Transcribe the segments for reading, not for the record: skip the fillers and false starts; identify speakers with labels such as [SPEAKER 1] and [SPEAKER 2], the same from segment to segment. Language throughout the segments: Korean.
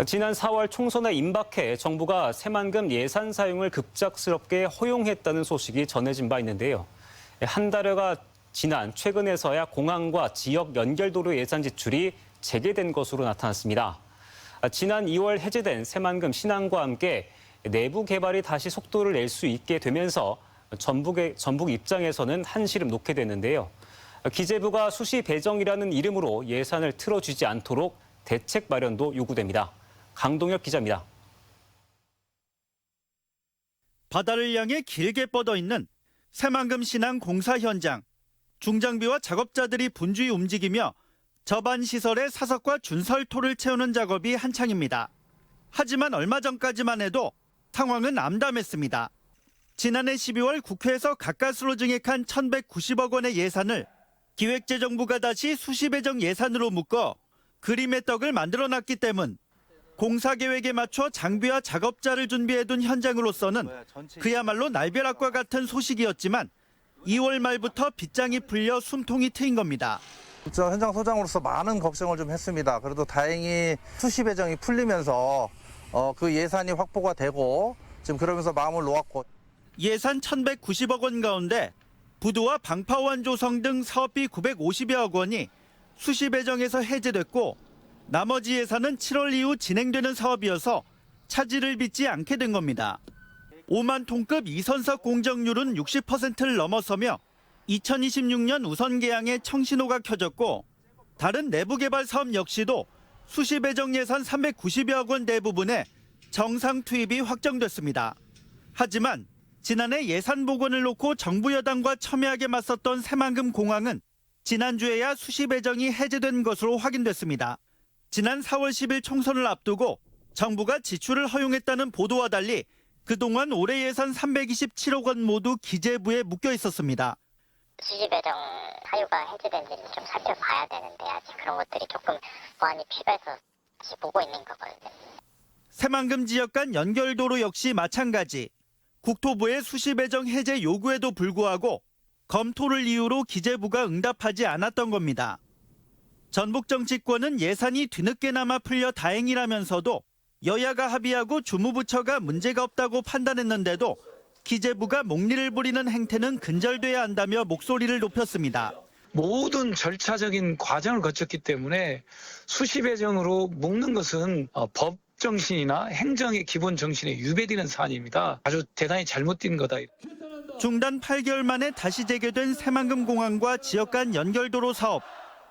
[SPEAKER 1] 지난 4월 총선에 임박해 정부가 새만금 예산 사용을 급작스럽게 허용했다는 소식이 전해진 바 있는데요. 한 달여가 지난 최근에서야 공항과 지역 연결도로 예산 지출이 재개된 것으로 나타났습니다. 지난 2월 해제된 새만금 신안과 함께 내부 개발이 다시 속도를 낼 수 있게 되면서 전북 입장에서는 한시름 놓게 됐는데요. 기재부가 수시 배정이라는 이름으로 예산을 틀어주지 않도록 대책 마련도 요구됩니다. 강동혁 기자입니다.
[SPEAKER 2] 바다를 향해 길게 뻗어 있는 새만금 신안 공사 현장. 중장비와 작업자들이 분주히 움직이며 접안 시설의 사석과 준설토를 채우는 작업이 한창입니다. 하지만 얼마 전까지만 해도 상황은 암담했습니다. 지난해 12월 국회에서 가까스로 증액한 1,190억 원의 예산을 기획재정부가 다시 수시 배정 예산으로 묶어 그림의 떡을 만들어놨기 때문 공사 계획에 맞춰 장비와 작업자를 준비해둔 현장으로서는 그야말로 날벼락과 같은 소식이었지만 2월 말부터 빗장이 풀려 숨통이 트인 겁니다.
[SPEAKER 3] 저 현장 소장으로서 많은 걱정을 좀 했습니다. 그래도 다행히 수시 배정이 풀리면서 그 예산이 확보가 되고 지금 그러면서 마음을 놓았고.
[SPEAKER 2] 예산 1,190억 원 가운데 부두와 방파원 조성 등 사업비 950여억 원이 수시 배정에서 해제됐고 나머지 예산은 7월 이후 진행되는 사업이어서 차질을 빚지 않게 된 겁니다. 5만 톤급 2선석 공정률은 60%를 넘어서며 2026년 우선 계약에 청신호가 켜졌고 다른 내부 개발 사업 역시도 수시 배정 예산 390여억 원 대부분에 정상 투입이 확정됐습니다. 하지만 지난해 예산 복원을 놓고 정부 여당과 첨예하게 맞섰던 새만금 공항은 지난주에야 수시 배정이 해제된 것으로 확인됐습니다. 지난 4월 10일 총선을 앞두고 정부가 지출을 허용했다는 보도와 달리 그동안 올해 예산 327억 원 모두 기재부에 묶여 있었습니다.
[SPEAKER 4] 수시 배정 사유가 해제된지는 좀 살펴봐야 되는데 아직 그런 것들이 조금 보완이 필요해서 다시 보고 있는 거거든요.
[SPEAKER 2] 새만금 지역 간 연결도로 역시 마찬가지. 국토부의 수시 배정 해제 요구에도 불구하고 검토를 이유로 기재부가 응답하지 않았던 겁니다. 전북 정치권은 예산이 뒤늦게나마 풀려 다행이라면서도 여야가 합의하고 주무부처가 문제가 없다고 판단했는데도 기재부가 목리를 부리는 행태는 근절돼야 한다며 목소리를 높였습니다.
[SPEAKER 5] 모든 절차적인 과정을 거쳤기 때문에 수시 배정으로 묶는 것은 법 정신이나 행정의 기본 정신에 유배되는 사안입니다. 아주 대단히 잘못된 거다.
[SPEAKER 2] 중단 8개월 만에 다시 재개된 새만금 공항과 지역 간 연결도로 사업.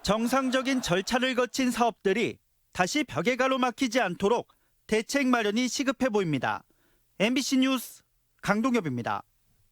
[SPEAKER 2] 정상적인 절차를 거친 사업들이 다시 벽에 가로막히지 않도록 대책 마련이 시급해 보입니다. MBC 뉴스 강동엽입니다.